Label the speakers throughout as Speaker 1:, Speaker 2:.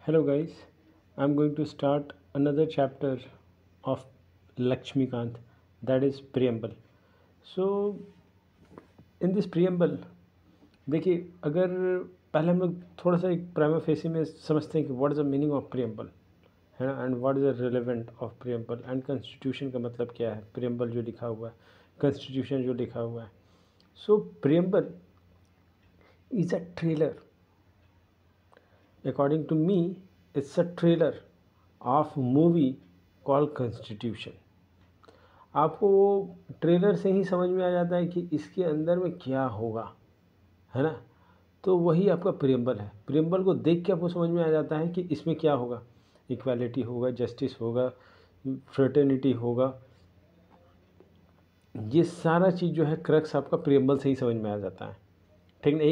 Speaker 1: Hello guys, I'm going to start another chapter of Lakshmikant, that is preamble. So in this preamble देखिए, अगर पहले हम लोग थोड़ा सा एक प्राइमा फेसी में समझते हैं कि what is the meaning of preamble, है ना, and what is the relevant of preamble and constitution का मतलब क्या है, प्रियम्बल जो लिखा हुआ है, कॉन्स्टिट्यूशन जो लिखा हुआ है. So preamble is a trailer. According to me, it's a trailer of movie called Constitution. आपको वो ट्रेलर से ही समझ में आ जाता है कि इसके अंदर में क्या होगा, है ना. तो वही आपका प्रियम्बल है. प्रियम्बल को देख के आपको समझ में आ जाता है कि इसमें क्या होगा. इक्वालिटी होगा, जस्टिस होगा, फ्रेटर्निटी होगा. ये सारा चीज़ जो है क्रक्स आपका प्रियम्बल से ही समझ में आ जाता है. ठीक ना.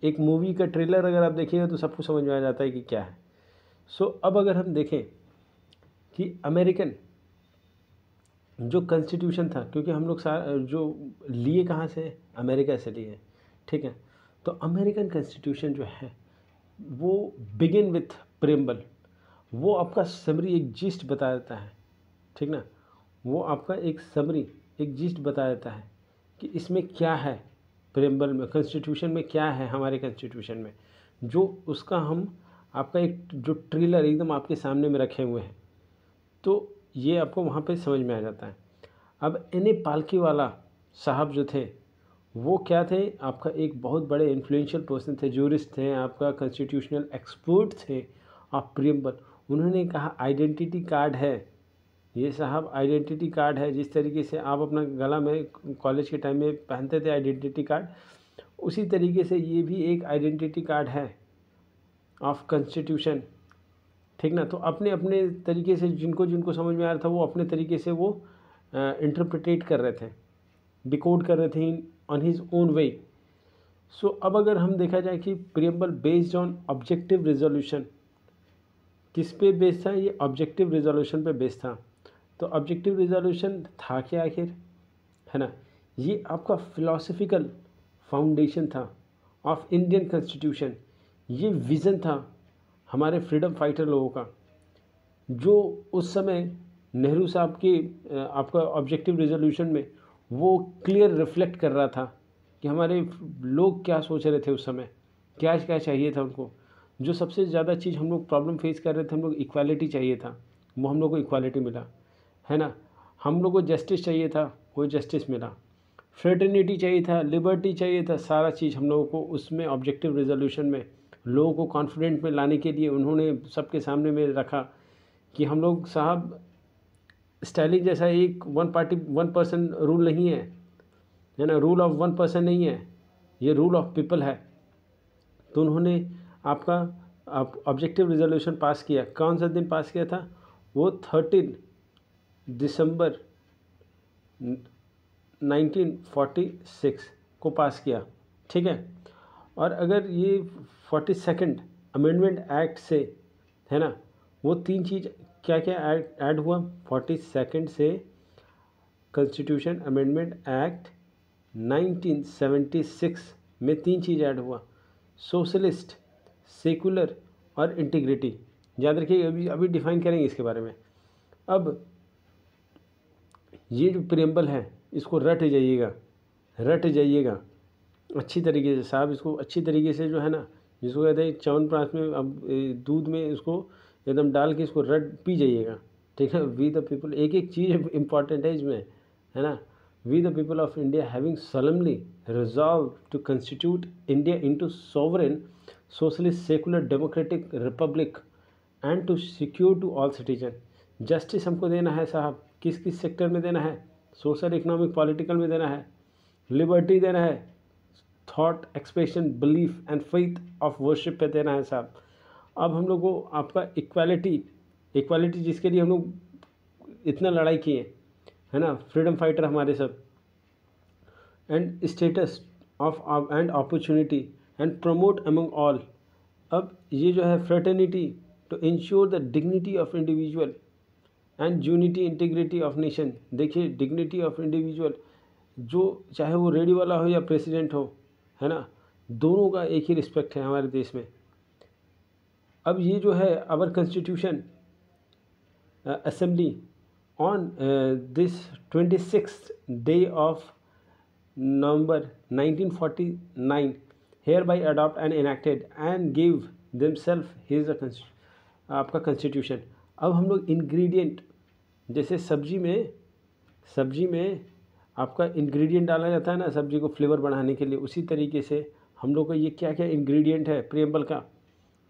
Speaker 1: एक मूवी का ट्रेलर अगर आप देखिएगा तो सबको समझ में आ जाता है कि क्या है. सो अब अगर हम देखें कि अमेरिकन जो कॉन्स्टिट्यूशन था, क्योंकि हम लोग जो लिए कहाँ से, अमेरिका से लिए, ठीक है. तो अमेरिकन कॉन्स्टिट्यूशन जो है वो बिगिन विथ प्रियम्बल. वो आपका समरी, एक जिस्ट बता देता है, ठीक ना. वो आपका एक समरी, एक जिस्ट बता देता है कि इसमें क्या है, प्रियम्बल में, कॉन्स्टिट्यूशन में क्या है, हमारे कॉन्स्टिट्यूशन में, जो उसका हम आपका एक जो ट्रेलर एकदम आपके सामने में रखे हुए हैं. तो ये आपको वहाँ पे समझ में आ जाता है. अब एन ए पालकीवाला साहब जो थे वो क्या थे, आपका एक बहुत बड़े इन्फ्लुएंशियल पर्सन थे, जूरिस्ट थे, आपका कॉन्स्टिट्यूशनल एक्सपर्ट थे ऑफ प्रियम्बल. उन्होंने कहा आइडेंटिटी कार्ड है ये साहब, आइडेंटिटी कार्ड है. जिस तरीके से आप अपना गला में कॉलेज के टाइम में पहनते थे आइडेंटिटी कार्ड, उसी तरीके से ये भी एक आइडेंटिटी कार्ड है ऑफ कॉन्स्टिट्यूशन, ठीक ना. तो अपने अपने तरीके से जिनको जिनको समझ में आ रहा था वो अपने तरीके से वो इंटरप्रिटेट कर रहे थे, डिकोड कर रहे थे ऑन हिज ओन वे. सो अब अगर हम देखा जाए कि preamble based on objective resolution, किस पे बेस्ड था, ये ऑब्जेक्टिव रिजोल्यूशन पे बेस्ड था. तो ऑब्जेक्टिव रिजोल्यूशन था क्या आखिर, है ना. ये आपका फिलोसफिकल फाउंडेशन था ऑफ इंडियन कॉन्स्टिट्यूशन. ये विज़न था हमारे फ्रीडम फाइटर लोगों का, जो उस समय नेहरू साहब के आपका ऑब्जेक्टिव रिजोल्यूशन में वो क्लियर रिफ्लेक्ट कर रहा था कि हमारे लोग क्या सोच रहे थे उस समय, क्या क्या चाहिए था उनको. जो सबसे ज़्यादा चीज़ हम लोग प्रॉब्लम फेस कर रहे थे, हम लोग इक्वालिटी चाहिए था, वो हम लोग को इक्वालिटी मिला, है ना. हम लोग को जस्टिस चाहिए था, वो जस्टिस मिला. फ्रेटर्निटी चाहिए था, लिबर्टी चाहिए था, सारा चीज़ हम लोगों को उसमें ऑब्जेक्टिव रिजोल्यूशन में लोगों को कॉन्फिडेंट में लाने के लिए उन्होंने सबके सामने में रखा कि हम लोग साहब स्टालिन जैसा एक one party one person rule नहीं है, है ना. रूल ऑफ वन पर्सन नहीं है, ये रूल ऑफ पीपल है. तो उन्होंने आपका ऑब्जेक्टिव रिजोल्यूशन पास किया. कौन सा दिन पास किया था, वो 13 दिसंबर 1946 को पास किया, ठीक है. और अगर ये 42nd अमेंडमेंट एक्ट से, है ना, वो तीन चीज़ क्या क्या ऐड हुआ 42nd से, कॉन्स्टिट्यूशन अमेंडमेंट एक्ट 1976 में तीन चीज़ ऐड हुआ, सोशलिस्ट, सेकुलर और इंटीग्रिटी. याद रखिए, अभी अभी डिफाइन करेंगे इसके बारे में. अब ये जो प्रियम्बल है इसको रट जाइएगा, रट जाइएगा अच्छी तरीके से साहब. इसको अच्छी तरीके से जो है ना, जिसको कहते हैं च्यवनप्राश में, अब दूध में इसको एकदम डाल के इसको रट पी जाइएगा, ठीक है. वी द पीपल, एक एक चीज़ इंपॉर्टेंट है इसमें, है ना. We the people of India having solemnly resolved to constitute India into sovereign socialist secular democratic republic and to secure to all citizen. Justice हमको देना है साहब, किस किस सेक्टर में देना है, सोशल, इकोनॉमिक, पॉलिटिकल में देना है. लिबर्टी देना है, thought expression, belief and faith of worship पे देना है साहब. अब हम लोग को आपका इक्वालिटी, इक्वालिटी जिसके लिए हम लोग इतना लड़ाई किए, है ना, फ्रीडम फाइटर हमारे सब, and status of and opportunity and promote among all. अब ये जो है fraternity to ensure the dignity of individual and unity integrity of nation. देखिए, डिग्निटी ऑफ इंडिविजुअल, जो चाहे वो रेडी वाला हो या प्रेसिडेंट हो, है ना, दोनों का एक ही रिस्पेक्ट है हमारे देश में. अब ये जो है our constitution assembly on this 26th day of November 1949 hereby adopt and enacted and give themselves his आपका कॉन्स्टिट्यूशन। अब हम लोग इंग्रेडिएंट, जैसे सब्जी में आपका इंग्रेडिएंट डाला जाता है ना सब्जी को फ्लेवर बढ़ाने के लिए, उसी तरीके से हम लोग का ये क्या क्या इंग्रेडिएंट है प्रियम्बल का,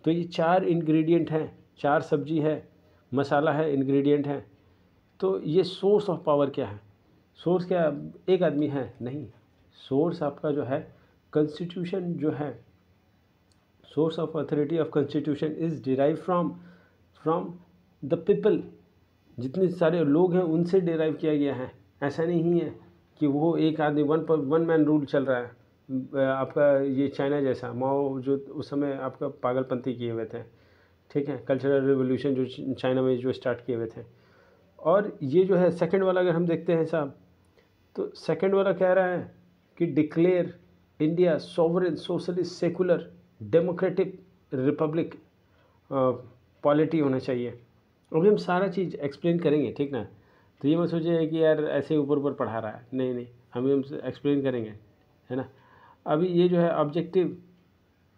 Speaker 1: तो ये 4 इंग्रेडिएंट हैं, 4 सब्जी है, मसाला है, इंग्रेडिएंट है। तो ये सोर्स ऑफ पावर क्या है? सोर्स क्या एक आदमी है? नहीं, सोर्स आपका जो है कॉन्स्टिट्यूशन जो है, source of authority of constitution is derive from the people. जितने सारे लोग हैं उनसे डिराइव किया गया है। ऐसा नहीं है कि वो एक आदमी वन मैन रूल चल रहा है। आपका ये चाइना जैसा, माओ जो उस समय आपका पागलपंथी किए हुए थे, ठीक है, कल्चरल रिवोल्यूशन जो चाइना में जो स्टार्ट किए हुए थे। और ये जो है सेकंड वाला अगर हम देखते हैं साहब, तो सेकंड वाला कह रहा है कि declare India sovereign socialist secular democratic Republic polity होना चाहिए। अभी हम सारा चीज़ एक्सप्लेन करेंगे, ठीक ना, तो ये मत सोचिए कि यार ऐसे ऊपर पढ़ा रहा है, नहीं, हम एक्सप्लेन करेंगे, है ना। अभी ये जो है ऑब्जेक्टिव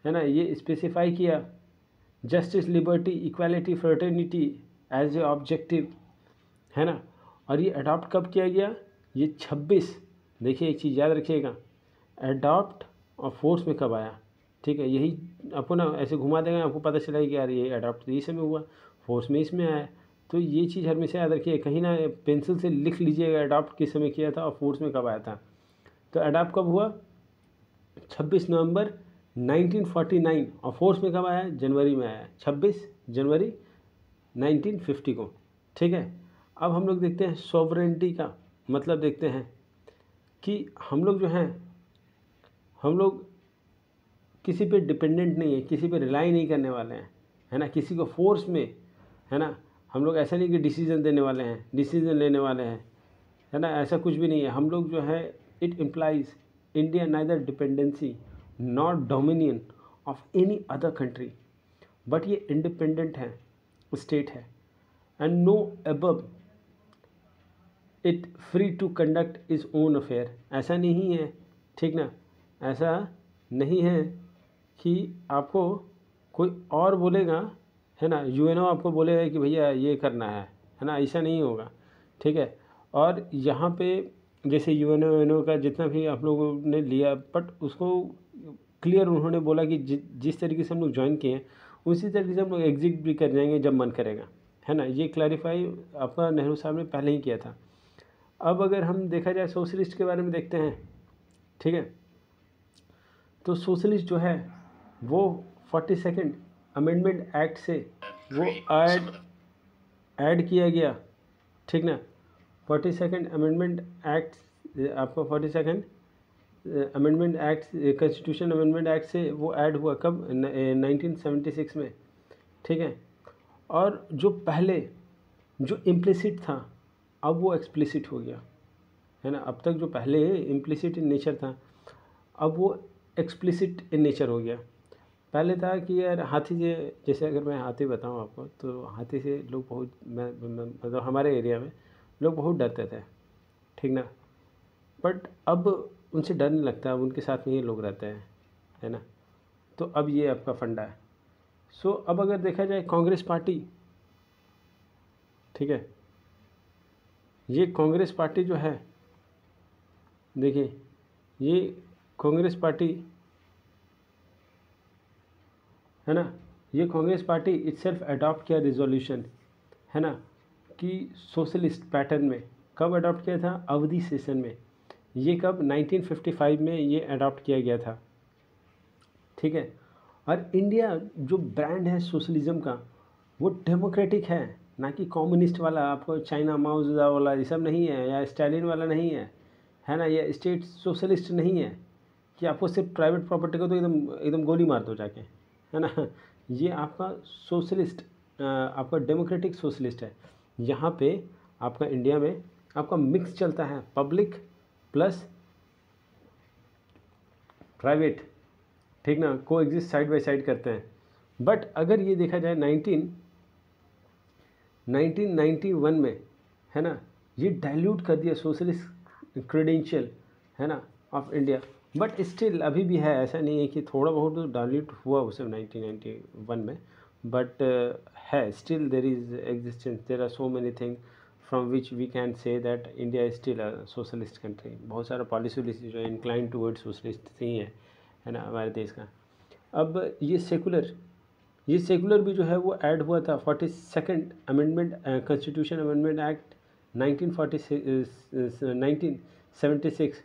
Speaker 1: है ना, ये स्पेसिफाई किया justice liberty equality fraternity as a objective, है ना। और ये अडॉप्ट कब किया गया? ये 26, देखिए एक चीज़ याद रखिएगा, अडॉप्ट और फोर्स में कब आया, ठीक है। यही आपको ना ऐसे घुमा देगा, आपको पता चलेगा कि यार ये अडॉप्ट इस समय हुआ, फोर्स में इसमें आया। तो ये चीज़ हमेशा याद रखिए, कहीं ना पेंसिल से लिख लीजिएगा अडॉप्ट किस समय किया था और फोर्स में कब आया था। तो अडॉप्ट कब हुआ? 26 नवंबर 1949। और फोर्स में कब आया? जनवरी में आया, 26 जनवरी 1950 को, ठीक है। अब हम लोग देखते हैं सॉवरेनिटी का मतलब, देखते हैं कि हम लोग जो हैं, हम लोग किसी पे डिपेंडेंट नहीं है, किसी पे रिलाई नहीं करने वाले हैं, है ना। किसी को फोर्स में, है ना, हम लोग ऐसा नहीं कि डिसीजन देने वाले हैं, डिसीजन लेने वाले हैं, है ना, ऐसा कुछ भी नहीं है। हम लोग जो है it implies India neither dependency not dominion of any other country, but ये इंडिपेंडेंट है, स्टेट है, and no above it free to conduct is own affair. ऐसा नहीं है, ठीक ना, ऐसा नहीं है कि आपको कोई और बोलेगा, है ना, यूएनओ आपको बोलेगा कि भैया ये करना है ना, ऐसा नहीं होगा, ठीक है। और यहाँ पे जैसे यूएनओ का जितना भी आप लोगों ने लिया, बट उसको क्लियर उन्होंने बोला कि जिस तरीके से हम लोग ज्वाइन किए हैं उसी तरीके से हम लोग एग्जिट भी कर जाएंगे जब मन करेगा, है ना। ये क्लैरिफाई आपका नेहरू साहब ने पहले ही किया था। अब अगर हम देखा जाए सोशलिस्ट के बारे में देखते हैं, ठीक है, तो सोशलिस्ट जो है वो 42nd अमेंडमेंट एक्ट से वो ऐड किया गया, ठीक ना। 42nd अमेंडमेंट एक्ट, आपका 42nd amendment act, constitution amendment act से वो ऐड हुआ कब? 1976 में, ठीक है। और जो पहले जो इम्प्लिसिट था अब वो एक्सप्लिसिट हो गया, है ना। अब तक जो पहले इम्प्लिसिट इन नेचर था अब वो एक्सप्लिसिट इन नेचर हो गया। पहले था कि यार हाथी से, जैसे अगर मैं हाथी बताऊं आपको, तो हाथी से लोग बहुत, मतलब हमारे एरिया में लोग बहुत डरते थे, ठीक ना। बट अब उनसे डर नहीं लगता, अब उनके साथ में ही लोग रहते हैं, है ना। तो अब ये आपका फंडा है। सो अब अगर देखा जाए कांग्रेस पार्टी, ठीक है, ये कांग्रेस पार्टी जो है, देखिए ये कांग्रेस पार्टी, है ना, ये कांग्रेस पार्टी इटसेल्फ अडॉप्ट किया रिजोल्यूशन, है ना, कि सोशलिस्ट पैटर्न में। कब अडॉप्ट किया था? अवधि सेशन में। ये कब? 1955 में ये अडॉप्ट किया गया था, ठीक है। और इंडिया जो ब्रांड है सोशलिज्म का वो डेमोक्रेटिक है, ना कि कम्युनिस्ट वाला, आपको चाइना माओ ज़ेडुंग वाला ये सब नहीं है, या स्टालिन वाला नहीं है ना, या स्टेट सोशलिस्ट नहीं है कि आपको सिर्फ प्राइवेट प्रॉपर्टी को तो एकदम गोली मार दो जाके, है ना। ये आपका सोशलिस्ट, आपका डेमोक्रेटिक सोशलिस्ट है। यहाँ पे आपका इंडिया में आपका मिक्स चलता है, पब्लिक प्लस प्राइवेट, ठीक ना, को एग्जिस्ट साइड बाय साइड करते हैं। बट अगर ये देखा जाए 1991 में, है ना, ये डाइल्यूट कर दिया सोशलिस्ट क्रेडेंशियल, है ना, ऑफ इंडिया। बट स्टिल अभी भी है, ऐसा नहीं है कि थोड़ा बहुत तो डाइल्यूट हुआ उसे 1991 में, बट है still there is existence, there are so many thing from which we can say that India is still a socialist country. बहुत सारा पॉलिसी जो है इंक्लाइन टूवर्ड सोशलिस्ट ही है ना हमारे देश का। अब ये सेकुलर भी जो है वो ऐड हुआ था 42nd amendment, constitution amendment act 1976।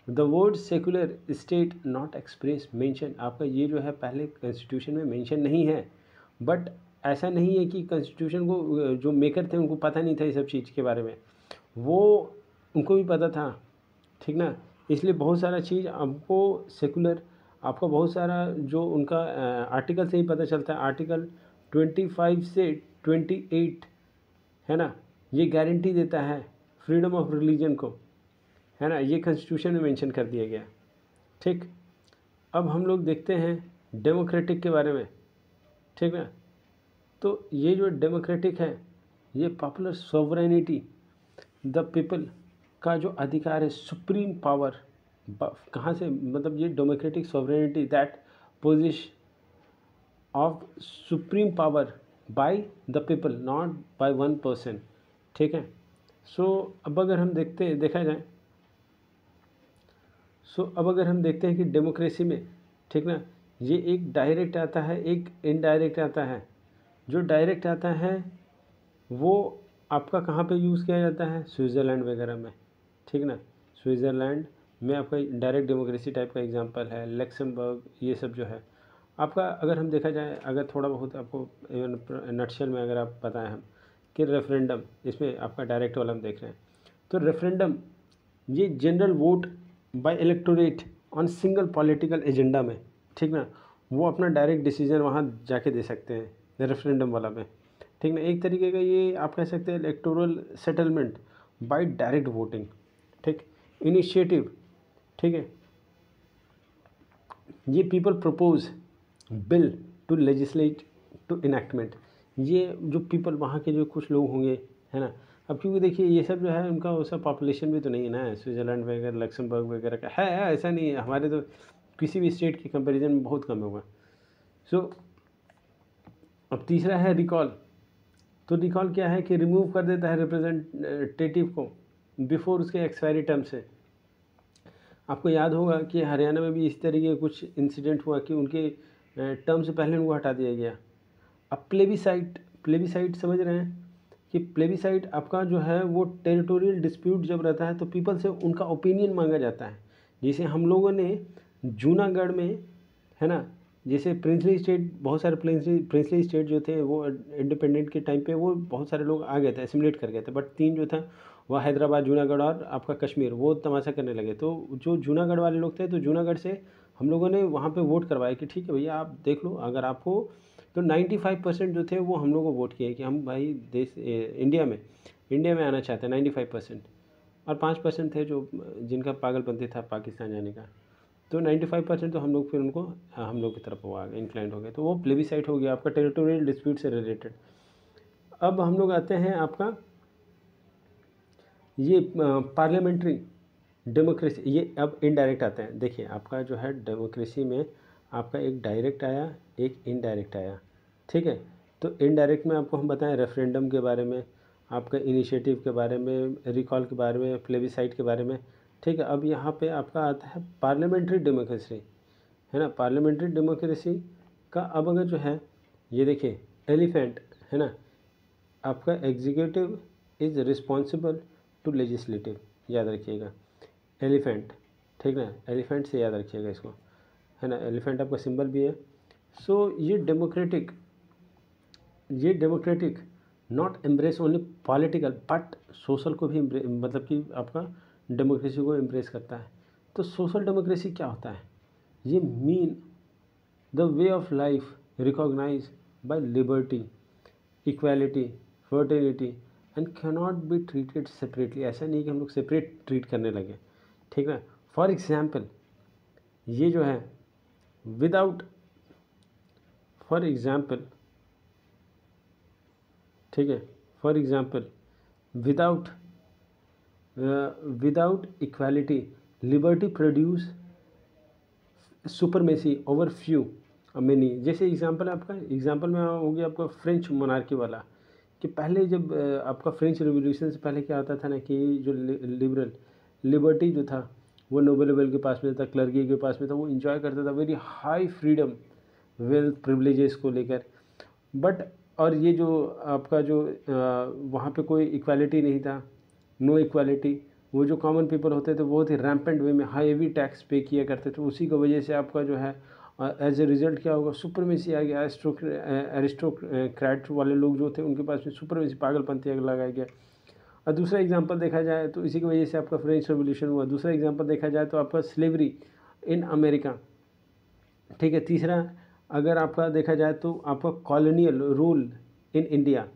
Speaker 1: The word secular state not express mention, आपका ये जो है पहले कॉन्स्टिट्यूशन में मेंशन नहीं है, बट ऐसा नहीं है कि कॉन्स्टिट्यूशन को जो मेकर थे उनको पता नहीं था ये सब चीज़ के बारे में, वो उनको भी पता था, ठीक ना। इसलिए बहुत सारा चीज़ आपको सेकुलर, आपको बहुत सारा जो उनका आर्टिकल से ही पता चलता है। आर्टिकल 25 से 28, है ना, ये गारंटी देता है फ्रीडम ऑफ रिलीजन को, है ना, ये कॉन्स्टिट्यूशन में मेंशन कर दिया गया, ठीक। अब हम लोग देखते हैं डेमोक्रेटिक के बारे में, ठीक ना। तो ये जो डेमोक्रेटिक है, ये पॉपुलर सोवरेनिटी, द पीपल का जो अधिकार है, सुप्रीम पावर कहाँ से, मतलब ये democratic sovereignty that possess of supreme power by the people not by one person, ठीक है। सो अब अगर हम देखते हैं कि डेमोक्रेसी में, ठीक ना, ये एक डायरेक्ट आता है, एक इनडायरेक्ट आता है। जो डायरेक्ट आता है वो आपका कहाँ पे यूज़ किया जाता है, स्विट्ज़रलैंड वगैरह में, ठीक ना। स्विट्ज़रलैंड में आपका डायरेक्ट डेमोक्रेसी टाइप का एग्जांपल है, लक्समबर्ग, ये सब जो है आपका। अगर हम देखा जाए, अगर थोड़ा बहुत आपको नटशल में अगर आप बताएं हम कि रेफरेंडम, इसमें आपका डायरेक्ट वाला हम देख रहे हैं, तो रेफरेंडम ये general vote by electorate on single political agenda में, ठीक ना, वो अपना डायरेक्ट डिसीजन वहाँ जाके दे सकते हैं रेफरेंडम वाला में, ठीक ना। एक तरीके का ये आप कह सकते हैं electoral settlement by direct voting, ठीक। इनिशिएटिव, ठीक है, ये people propose bill to legislate to enactment, ये जो पीपल वहाँ के जो कुछ लोग होंगे, है ना। अब क्योंकि देखिए ये सब जो है उनका वैसा पॉपुलेशन भी तो नहीं है ना, स्विट्ज़रलैंड वगैरह लक्समबर्ग वगैरह का है, ऐसा नहीं है, हमारे तो किसी भी स्टेट के कंपैरिजन में बहुत कम होगा। सो अब तीसरा है रिकॉल। तो रिकॉल क्या है कि रिमूव कर देता है रिप्रेजेंटेटिव को बिफोर उसके एक्सपायरी टर्म से। आपको याद होगा कि हरियाणा में भी इस तरीके का कुछ इंसिडेंट हुआ कि उनके टर्म से पहले उनको हटा दिया गया। अब प्लेबिसाइट समझ रहे हैं कि प्लेबिसाइट आपका जो है वो टेरिटोरियल डिस्प्यूट जब रहता है तो पीपल से उनका ओपिनियन मांगा जाता है। जैसे हम लोगों ने जूनागढ़ में, है ना, जैसे प्रिंसली स्टेट, बहुत सारे प्रिंसली स्टेट जो थे वो इंडिपेंडेंट के टाइम पे वो बहुत सारे लोग आ गए थे, एसिमुलेट कर गए थे, बट 3 जो था वह हैदराबाद, जूनागढ़ और आपका कश्मीर, वो तमाशा करने लगे। तो जो जूनागढ़ वाले लोग थे, तो जूनागढ़ से हम लोगों ने वहाँ पे वोट करवाया कि ठीक है भैया आप देख लो, अगर आपको, तो 95% जो थे वो हम लोग को वोट किए कि हम भाई देश इंडिया में आना चाहते हैं 95%, और 5% थे जो जिनका पागलपंथी था पाकिस्तान जाने का। तो 95% तो हम लोग फिर उनको हम लोग की तरफ वो आ गए, इंक्लाइंड हो गए, तो वो प्लेबिसाइट हो गया आपका टेरिटोरियल डिस्प्यूट से रिलेटेड। अब हम लोग आते हैं आपका ये पार्लियामेंट्री डेमोक्रेसी, ये अब इनडायरेक्ट आता है। देखिए आपका जो है डेमोक्रेसी में आपका एक डायरेक्ट आया, एक इनडायरेक्ट आया, ठीक है। तो इनडायरेक्ट में आपको हम बताएं रेफरेंडम के बारे में, आपका इनिशिएटिव के बारे में, रिकॉल के बारे में, प्लेबिसाइट के बारे में, ठीक है। अब यहाँ पे आपका आता है पार्लियामेंट्री डेमोक्रेसी, है ना। पार्लियामेंट्री डेमोक्रेसी का अब अगर जो है ये देखिए एलिफेंट, है ना, आपका executive is responsible to legislative, याद रखिएगा एलिफेंट, ठीक ना, एलिफेंट से याद रखिएगा इसको, है ना, एलिफेंट आपका सिंबल भी है। सो ये democratic not embrace only political but social को भी मतलब कि आपका डेमोक्रेसी को एम्ब्रेस करता है। तो सोशल डेमोक्रेसी क्या होता है, ये mean the way of life recognise by liberty, equality, fertility and cannot be treated separately. ऐसा नहीं कि हम लोग सेपरेट ट्रीट करने लगे, ठीक है। फॉर एग्जाम्पल ये जो है विदाउट फॉर एग्ज़ाम्पल, ठीक है, for example without equality liberty produce supremacy over few many. जैसे एग्जांपल है आपका, एग्जांपल में हो गया आपका फ्रेंच मोनार्की वाला, कि पहले जब आपका फ्रेंच रिवॉल्यूशन से पहले क्या होता था ना, कि जो लिबर्टी जो था वो नोबल के पास में था, क्लर्की के पास में था, वो इंजॉय करता था very high freedom, wealth privileges को लेकर। बट और ये जो आपका जो वहाँ पे कोई इक्वालिटी नहीं था, नो इक्वालिटी। वो जो कॉमन पीपल होते थे बहुत ही रैम्पेंट वे में हेवी टैक्स पे किया करते थे, उसी की वजह से आपका जो है एज ए रिजल्ट क्या होगा, सुपरमेसी आ गया। एरिस्टोक्रेट वाले लोग जो थे उनके पास में सुपरमेसी, पागलपंथी लगाया गया। और दूसरा एग्जांपल देखा जाए तो इसी की वजह से आपका फ्रेंच रेवोल्यूशन हुआ। दूसरा एग्जांपल देखा जाए तो आपका स्लेवरी इन अमेरिका, ठीक है। तीसरा अगर आपका देखा जाए तो आपका कॉलोनियल रूल इन इंडिया।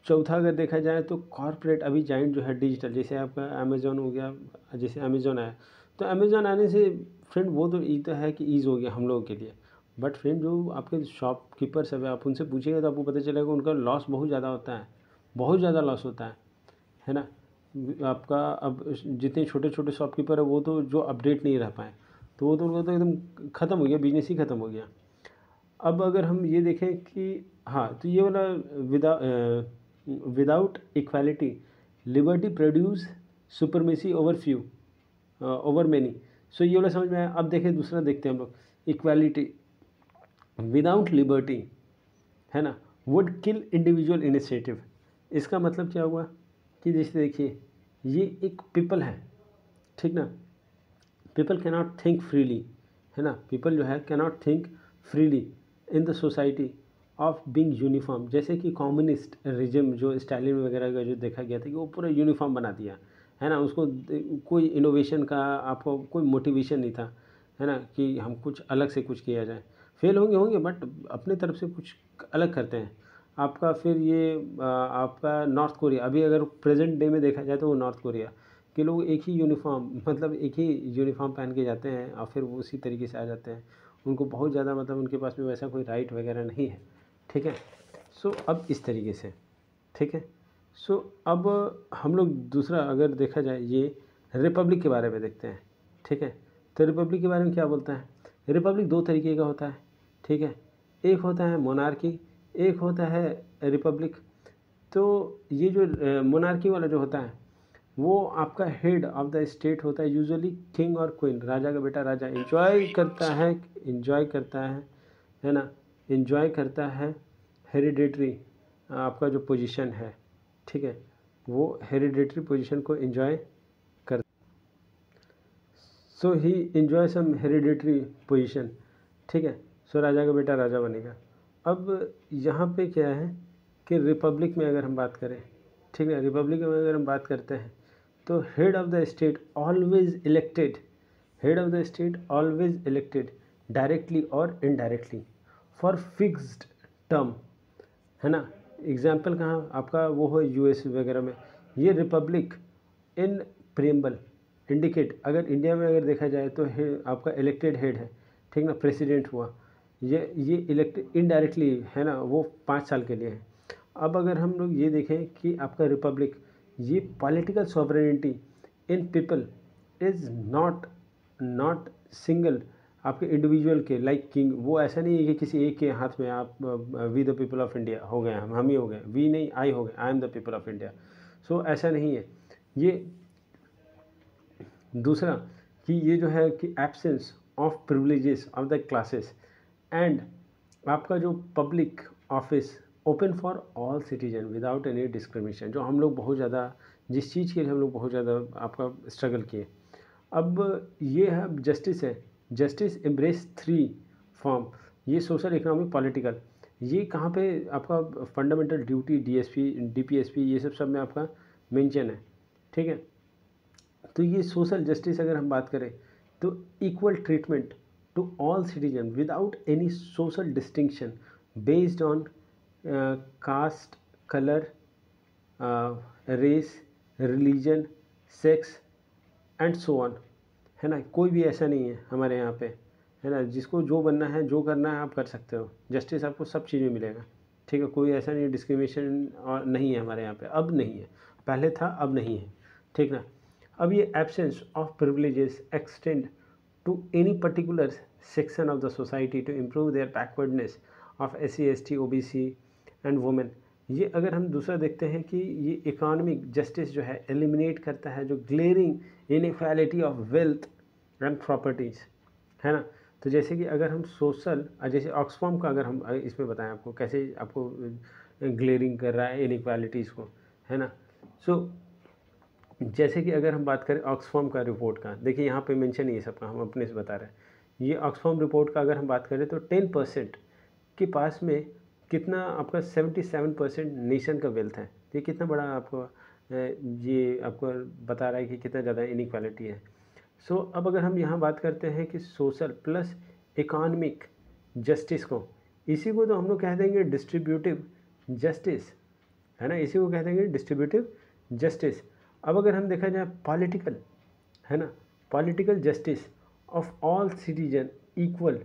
Speaker 1: चौथा अगर देखा जाए तो कॉर्पोरेट अभी जाइंट जो है डिजिटल, जैसे आपका अमेज़ॉन हो गया, जैसे अमेज़ॉन आया, तो अमेज़ॉन आने से फ्रेंड वो तो ये तो है कि ईज़ हो गया हम लोगों के लिए। बट फ्रेंड जो आपके शॉपकीपर्स है आप उनसे पूछिएगा तो आपको पता चलेगा उनका लॉस बहुत ज़्यादा होता है, बहुत ज़्यादा लॉस होता है ना। आपका अब जितने छोटे छोटे शॉपकीपर है वो तो जो अपडेट नहीं रह पाए, तो वो तो उनका तो एकदम ख़त्म हो गया, बिजनेस ही ख़त्म हो गया। अब अगर हम ये देखें कि हाँ, तो ये वाला without equality liberty produce supremacy over few over many. So ये वाला समझ में आया। अब देखें दूसरा, देखते हैं हम लोग, इक्वालिटी विदाउट लिबर्टी, है ना, वुड किल इंडिविजुअल इनिशिएटिव। इसका मतलब क्या हुआ कि जैसे देखिए ये एक पीपल है, ठीक ना, पीपल कैनॉट थिंक फ्रीली, है ना, पीपल जो है cannot think freely in the society of being uniform. जैसे कि कम्युनिस्ट रिजिम जो स्टालिन वगैरह का जो देखा गया था कि वो पूरा यूनिफॉर्म बना दिया, है ना, उसको कोई इनोवेशन का आपको कोई मोटिवेशन नहीं था, है ना, कि हम कुछ अलग से कुछ किया जाए। फेल होंगे बट अपने तरफ से कुछ अलग करते हैं। आपका फिर ये आपका नॉर्थ कोरिया, अभी अगर प्रेजेंट डे में देखा जाए तो वो नॉर्थ कोरिया के लोग एक ही यूनिफॉर्म, मतलब एक ही यूनिफॉर्म पहन के जाते हैं और फिर वो उसी तरीके से आ जाते हैं। उनको बहुत ज़्यादा मतलब उनके पास में वैसा कोई राइट वगैरह नहीं है, ठीक है। सो अब इस तरीके से, ठीक है। सो अब हम लोग दूसरा अगर देखा जाए ये रिपब्लिक के बारे में देखते हैं, ठीक है। तो रिपब्लिक के बारे में क्या बोलता है, रिपब्लिक दो तरीके का होता है, ठीक है। एक होता है मोनार्की, एक होता है रिपब्लिक। तो ये जो मोनार्की वाला जो होता है वो आपका हेड ऑफ द स्टेट होता है, यूजुअली किंग और क्वीन, राजा का बेटा राजा एंजॉय करता है, है ना, एंजॉय करता है हेरिडेटरी आपका जो पोजीशन है, ठीक है, वो हेरिडेटरी पोजीशन को एंजॉय कर, सो ही एंजॉय सम हेरिडेटरी पोजीशन, ठीक है। सो राजा का बेटा राजा बनेगा। अब यहाँ पे क्या है कि रिपब्लिक में अगर हम बात करें, ठीक है, रिपब्लिक में अगर हम बात करते हैं तो head of the state always elected, head of the state always elected directly और इनडायरेक्टली फॉर फिक्स्ड टर्म, है ना। एग्जाम्पल कहाँ आपका वो हो यूएस वगैरह में, ये रिपब्लिक इन प्रियम्बल इंडिकेट, अगर इंडिया में अगर देखा जाए तो आपका इलेक्टेड हेड है, ठीक ना, प्रेसिडेंट हुआ, ये इलेक्टेड इनडायरेक्टली, है ना, वो 5 साल के लिए है। अब अगर हम लोग ये देखें कि आपका रिपब्लिक, ये political sovereignty in people is not single आपके इंडिविजुअल के लाइक किंग। वो ऐसा नहीं है कि किसी एक के हाथ में आप we the people of India हो गए, हम ही हो गए, वी नहीं आई हो गए, I am the people of India. So ऐसा नहीं है। ये दूसरा कि ये जो है कि absence of privileges of the classes and आपका जो public office open for all citizen without any discrimination, जो हम लोग बहुत ज़्यादा, जिस चीज़ के लिए हम लोग बहुत ज़्यादा आपका स्ट्रगल किए। अब ये है जस्टिस है, जस्टिस एम्ब्रेस 3 फॉर्म, ये सोशल, इकोनॉमिक, पॉलिटिकल। ये कहाँ पे आपका फंडामेंटल ड्यूटी, डीएसपी, डीपीएसपी, ये सब में आपका मेंशन है, ठीक है। तो ये सोशल जस्टिस अगर हम बात करें तो equal treatment to all citizen without any social distinction based on caste, colour, race, religion, sex and so on, है ना। कोई भी ऐसा नहीं है हमारे यहाँ पे, है ना, जिसको जो बनना है जो करना है आप कर सकते हो, जस्टिस आपको सब चीज़ में मिलेगा, ठीक है। कोई ऐसा नहीं डिस्क्रिमिनेशन और नहीं है हमारे यहाँ पे, अब नहीं है, पहले था अब नहीं है, ठीक ना। अब ये absence of privileges extend to any particular section of the society to improve their backwardness of SC ST OBC and women. ये अगर हम दूसरा देखते हैं कि ये इकोनॉमिक जस्टिस जो है एलिमिनेट करता है जो glaring inequality of wealth and properties, है ना। तो जैसे कि अगर हम सोशल, जैसे ऑक्सफॉर्म का अगर हम इसमें बताएं आपको कैसे आपको ग्लेरिंग कर रहा है इनइक्वालिटीज़ को, है ना। सो जैसे कि अगर हम बात करें ऑक्सफॉर्म का रिपोर्ट का, देखिए यहाँ पे मेंशन है सबका, हम अपने से बता रहे हैं। ये ऑक्सफॉर्म रिपोर्ट का अगर हम बात करें तो 10% के पास में कितना आपका 77% नेशन का वेल्थ है। ये कितना बड़ा आपको ये आपको बता रहा है कि कितना ज़्यादा इनइक्वालिटी है। सो अब अगर हम यहाँ बात करते हैं कि सोशल प्लस इकोनॉमिक जस्टिस को, इसी को तो हम लोग कह देंगे डिस्ट्रीब्यूटिव जस्टिस, है ना, इसी को कह देंगे डिस्ट्रीब्यूटिव जस्टिस। अब अगर हम देखा जाए पॉलिटिकल, है ना, political justice of all citizen equal,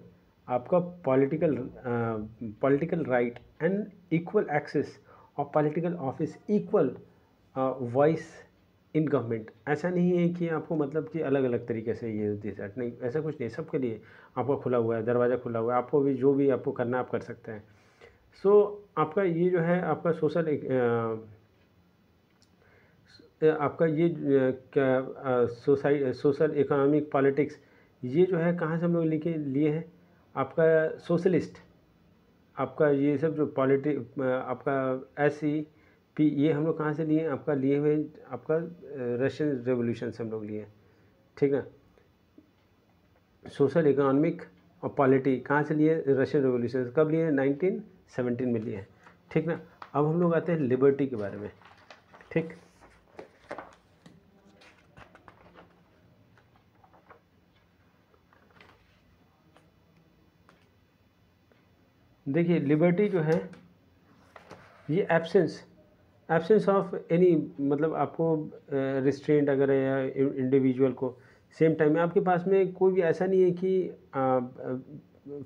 Speaker 1: आपका political right and equal access of political office, equal voice in government. ऐसा नहीं है कि आपको मतलब कि अलग अलग तरीके से ये डिसाइड, नहीं, ऐसा कुछ नहीं, सबके लिए आपका खुला हुआ है, दरवाज़ा खुला हुआ है, आपको भी जो भी आपको करना आप कर सकते हैं। सो आपका ये जो है आपका आपका ये क्या सोशल इकोनॉमिक पॉलिटिक्स, ये जो है कहाँ से हम लोग लिए हैं, आपका सोशलिस्ट, आपका ये सब जो आपका SEP, ये हम लोग कहाँ से लिए, आपका लिए हुए आपका रशियन रेवोल्यूशन से हम लोग लिए, ठीक है। सोशल इकोनॉमिक और पॉलिटी कहाँ से लिए, रशियन रेवोल्यूशन। कब लिए, 1917 में लिए, ठीक ना। अब हम लोग आते हैं लिबर्टी के बारे में, ठीक। देखिए लिबर्टी जो है ये एब्सेंस ऑफ एनी, मतलब आपको रिस्ट्रेंट अगर है या इंडिविजुअल को सेम टाइम में आपके पास में कोई भी ऐसा नहीं है कि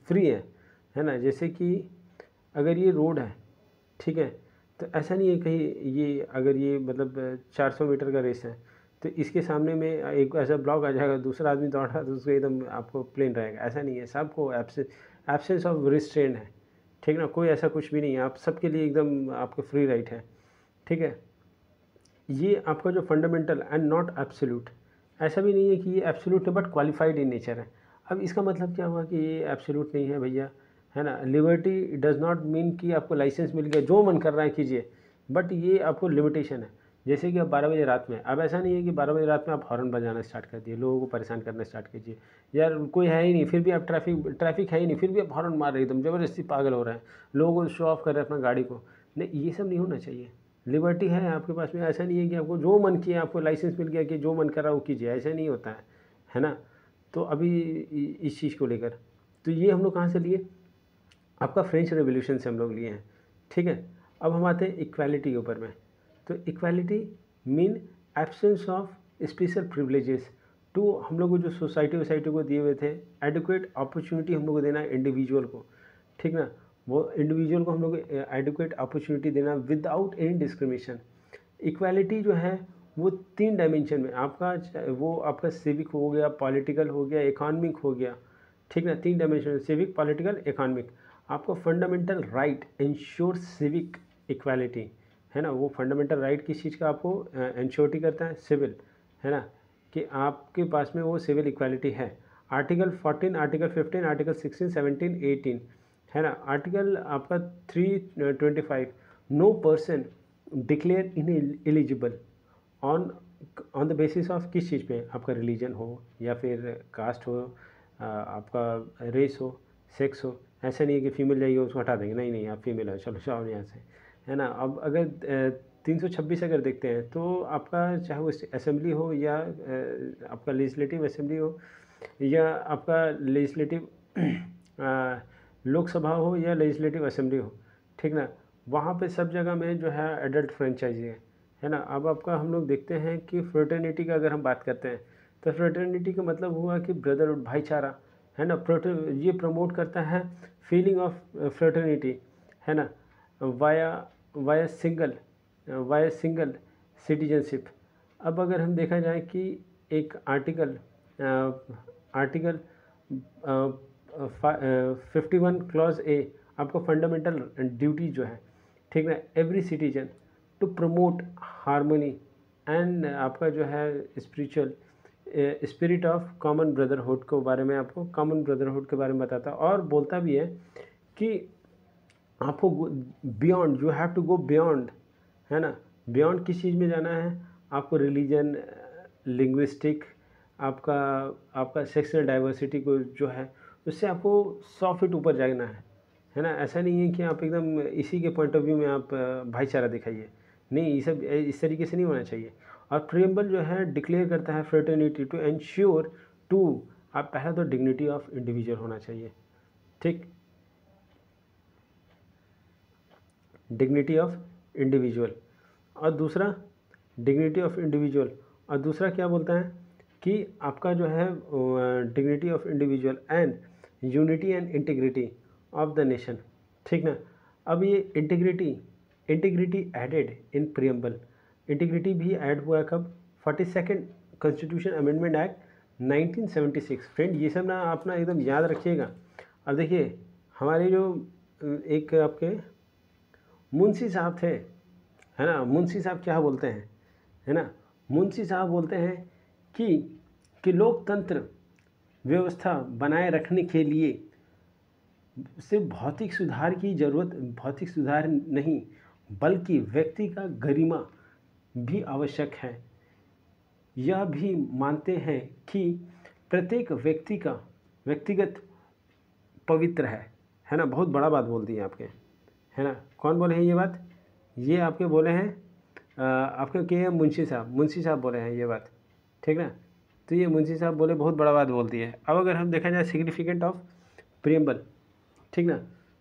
Speaker 1: फ्री है ना। जैसे कि अगर ये रोड है, ठीक है, तो ऐसा नहीं है कहीं ये अगर ये मतलब 400 मीटर का रेस है तो इसके सामने में एक ऐसा ब्लॉक आ जाएगा, दूसरा आदमी दौड़ रहा है तो उसको एकदम आपको प्लेन रहेगा, ऐसा नहीं है। सबको एब्सेंस ऑफ रिस्ट्रेंट है, ठीक ना, कोई ऐसा कुछ भी नहीं है, आप सबके लिए एकदम आपको फ्री राइट है, ठीक है। ये आपका जो फंडामेंटल एंड नॉट एब्सोल्यूट, ऐसा भी नहीं है कि ये एब्सोल्यूट है बट क्वालिफाइड इन नेचर है। अब इसका मतलब क्या हुआ कि ये एब्सोल्यूट नहीं है भैया, है ना। लिबर्टी डज नॉट मीन कि आपको लाइसेंस मिल गया जो मन कर रहा है कीजिए, बट ये आपको लिमिटेशन है। जैसे कि अब 12 बजे रात में, अब ऐसा नहीं है कि 12 बजे रात में आप हॉर्न बजाना स्टार्ट कर दिए, लोगों को परेशान करना स्टार्ट कीजिए, यार कोई है ही नहीं फिर भी आप ट्रैफिक है ही नहीं फिर भी आप हॉर्न मार रहे एकदम ज़बरदस्ती, पागल हो रहे हैं, लोगों को शो ऑफ कर रहे हैं अपना गाड़ी को। नहीं, ये सब नहीं होना चाहिए। लिबर्टी है आपके पास में, ऐसा नहीं है कि आपको जो मन किया, आपको लाइसेंस मिल गया कि जो मन कर रहा हो कीजिए, ऐसा नहीं होता है ना। तो अभी इस चीज़ को लेकर, तो ये हम लोग कहाँ से लिए, आपका फ्रेंच रेवोल्यूशन से हम लोग लिए हैं, ठीक है। अब हम आते हैं इक्वालिटी के ऊपर में। तो equality mean absence of special privileges to, हम लोग को जो सोसाइटी को दिए हुए थे, एडिक्वेट अपॉर्चुनिटी हम लोग को देना है इंडिविजुअल को, ठीक ना। वो इंडिविजुअल को हम लोग एडिक्वेट अपॉर्चुनिटी देना विदाउट एनी डिस्क्रिमिनेशन। इक्वालिटी जो है वो 3 डायमेंशन में, आपका वो आपका सिविक हो गया, पॉलिटिकल हो गया, इकोनॉमिक हो गया, ठीक ना। 3 डायमेंशन, सिविक, पॉलिटिकल, इकोनॉमिक। आपको fundamental right ensure civic equality, है ना। वो फंडामेंटल राइट किस चीज़ का आपको इंश्योरिटी करता है, सिविल, है ना, कि आपके पास में वो सिविल इक्वालिटी है। आर्टिकल 14, आर्टिकल 15, आर्टिकल 16, 17, 18, है ना। आर्टिकल आपका 325, no person declare in eligible on on the basis of किस चीज़ पे, आपका रिलीजन हो या फिर कास्ट हो, आपका रेस हो, सेक्स हो। ऐसा नहीं है कि फ़ीमेल जाइए उसको हटा देंगे, नहीं नहीं आप फीमेल हो चलो जाओ यहाँ से, है ना। अब अगर 326 अगर देखते हैं तो आपका चाहे वो असेंबली हो या आपका लेजिस्लेटिव असेंबली हो या आपका लेजिस्लेटिव लोकसभा हो या लेजिस्लेटिव असेंबली हो, ठीक ना, वहाँ पे सब जगह में जो है एडल्ट फ्रेंचाइजी है ना। अब आपका हम लोग देखते हैं कि फ्रेटर्निटी का अगर हम बात करते हैं तो फ्रेटर्निटी का मतलब हुआ कि ब्रदरहुड, भाईचारा, है ना। ये प्रमोट करता है फीलिंग ऑफ फ्रेटर्निटी, है ना, via via single via single citizenship. अब अगर हम देखा जाए कि एक आर्टिकल आर्टिकल 51 क्लॉज ए आपका फंडामेंटल ड्यूटी जो है, ठीक ना, every citizen to promote harmony and आपका जो है spiritual spirit of common brotherhood के बारे में, आपको कॉमन ब्रदरहुड के बारे में बताता है। और बोलता भी है कि आपको beyond, you have to go beyond, है ना, बियॉन्ड किस चीज़ में जाना है आपको, रिलीजन, लिंग्विस्टिक, आपका आपका सेक्सुअल डाइवर्सिटी को जो है उससे आपको 100 फीट ऊपर जाना है ना। ऐसा नहीं है कि आप एकदम इसी के पॉइंट ऑफ व्यू में आप भाईचारा दिखाइए, नहीं, ये सब इस तरीके से नहीं होना चाहिए। और प्रियम्बल जो है डिक्लेयर करता है फ्रेटर्निटी टू एंश्योर टू, आप पहला तो डिग्निटी ऑफ इंडिविजुअल होना चाहिए, ठीक, डिग्निटी ऑफ इंडिविजुअल, और दूसरा डिग्निटी ऑफ इंडिविजुअल, और दूसरा क्या बोलता है कि आपका जो है dignity of individual and unity and integrity of the nation, ठीक ना। अब ये integrity added in preamble, integrity भी ऐड हुआ है कब, 42nd constitution amendment act 1976। Friend ये सब ना आप ना एकदम याद रखिएगा। अब देखिए हमारे जो एक आपके मुंशी साहब थे, है ना, मुंशी साहब क्या बोलते हैं, है ना, मुंशी साहब बोलते हैं कि लोकतंत्र व्यवस्था बनाए रखने के लिए सिर्फ भौतिक सुधार की ज़रूरत, भौतिक सुधार नहीं बल्कि व्यक्ति का गरिमा भी आवश्यक है। यह भी मानते हैं कि प्रत्येक व्यक्ति का व्यक्तिगत पवित्र है ना। बहुत बड़ा बात बोल दी है आपके, है ना। कौन बोले हैं ये बात, ये आपके बोले हैं आपके के मुंशी साहब बोले हैं ये बात, ठीक ना। तो ये मुंशी साहब बोले, बहुत बड़ा बात बोलती है। अब अगर हम देखा जाए सिग्निफिकेंट ऑफ प्रियम्बल, ठीक ना,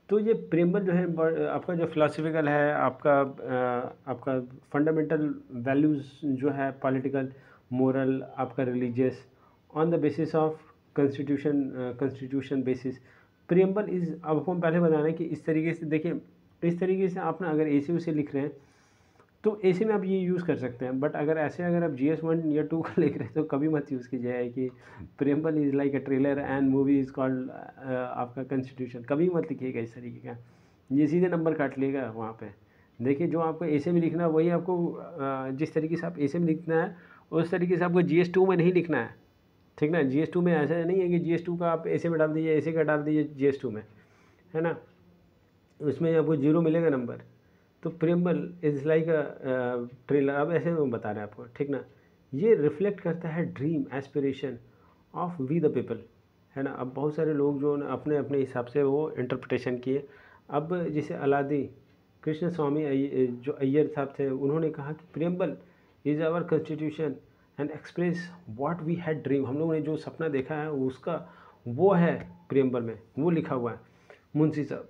Speaker 1: तो ये प्रियम्बल जो है आपका जो फिलोसफिकल है, आपका फंडामेंटल वैल्यूज़ जो है पॉलिटिकल, मोरल, आपका religious, on the basis of constitution basis preamble is. अब हम पहले बता रहे हैं कि इस तरीके से देखिए, इस तरीके से आप ना अगर AC से लिख रहे हैं तो AC में आप ये यूज़ कर सकते हैं, बट अगर ऐसे अगर आप GS1 या 2 का लिख रहे हैं तो कभी मत यूज़ कीजिए कि preamble is like a trailer and movie is called आपका कॉन्स्टिट्यूशन, कभी मत लिखिएगा इस तरीके का, ये सीधे नंबर काट लेगा वहाँ पे। देखिए जो आपको AC में लिखना है वही आपको जिस तरीके से आप AC में लिखना है उस तरीके से आपको GS2 में नहीं लिखना है, ठीक ना। GS2 में ऐसा नहीं है कि GS2 का आप AC में डाल दीजिए, AC का डाल दीजिए GS2 में, है ना, उसमें आपको 0 मिलेगा नंबर। तो preamble is like a trailer, अब ऐसे में बता रहे हैं आपको, ठीक ना। ये रिफ्लेक्ट करता है dream aspiration of we the people, है ना। अब बहुत सारे लोग जो अपने अपने हिसाब से वो इंटरप्रिटेशन किए। अब जैसे अलादी कृष्ण स्वामी जो अय्यर साहब थे, उन्होंने कहा कि preamble is our constitution and express what we had dream, हम लोगों ने जो सपना देखा है उसका वो है प्रियम्बल में, वो लिखा हुआ है। मुंशी साहब,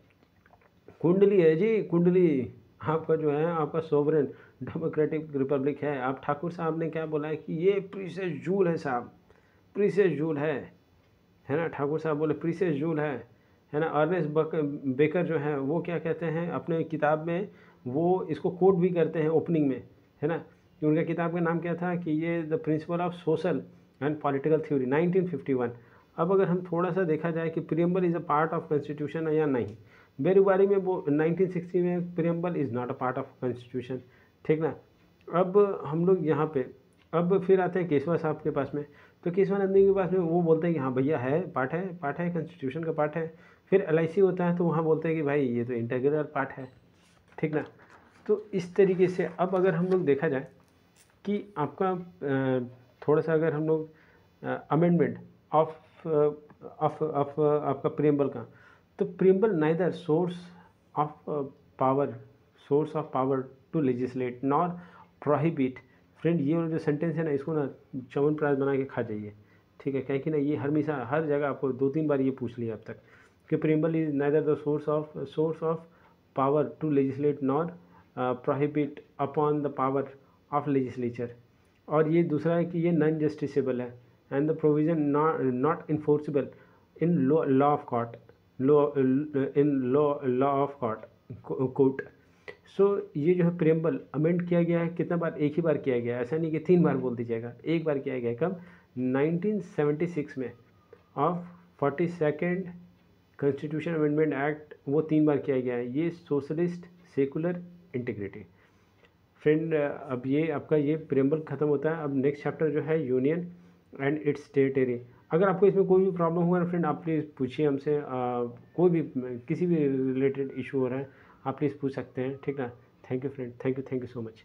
Speaker 1: कुंडली है जी, कुंडली आपका जो है आपका सोवरेन डेमोक्रेटिक रिपब्लिक है। आप ठाकुर साहब ने क्या बोला है कि ये प्रीसियस जूल है साहब, प्रीसियस जूल है ना। ठाकुर साहब बोले प्रीसियस जूल है ना। अर्नेस्ट बेकर जो है वो क्या कहते हैं अपने किताब में, वो इसको कोट भी करते हैं ओपनिंग में, है ना, कि उनका किताब का नाम क्या था कि ये the principle of social and political theory 1951। अब अगर हम थोड़ा सा देखा जाए कि preamble is a part of constitution या नहीं, बेरुबारी में वो 1960 में preamble is not a part of constitution, ठीक ना। अब हम लोग यहाँ पे अब फिर आते हैं केशवा साहब के पास में, तो केशवानंदी के पास में वो बोलते हैं कि हाँ भैया है, पार्ट है कॉन्स्टिट्यूशन का पार्ट है। फिर LIC होता है तो वहाँ बोलते हैं कि भाई ये तो इंटीग्रल पार्ट है, ठीक ना। तो इस तरीके से अब अगर हम लोग देखा जाए कि आपका थोड़ा सा अगर हम लोग अमेंडमेंट ऑफ आपका प्रियम्बल का, तो preamble neither source of power to legislate nor prohibit. Friend ये वाला जो सेंटेंस है ना, इसको ना च्यवनप्राश बना के खा जाइए, ठीक है, क्या कि ना ये हमेशा हर जगह आपको 2-3 बार ये पूछ लिया अब तक कि preamble is neither the source of power to legislate nor prohibit upon the power of legislature. और ये दूसरा है कि ये नॉन जस्टिसेबल है and the provision not enforceable in law of court law of court. So ये जो है प्रेम्बल अमेंड किया गया है कितना बार, एक ही बार किया गया है, ऐसा नहीं कि 3 बार बोल दीजिएगा, एक बार किया गया है। कब? 1976 में of 42nd constitution amendment act, वो 3 बार किया गया है। ये सोशलिस्ट, सेकुलर, इंटीग्रिटी। फ्रेंड अब ये आपका ये प्रेम्बल खत्म होता है। अब नेक्स्ट चैप्टर जो है यूनियन एंड इट्स टेरिटरी। अगर आपको इसमें कोई भी प्रॉब्लम हुआ ना फ्रेंड, आप प्लीज़ पूछिए हमसे, कोई भी किसी भी रिलेटेड इशू हो रहा है आप प्लीज़ पूछ सकते हैं, ठीक ना। Thank you friend, thank you so much.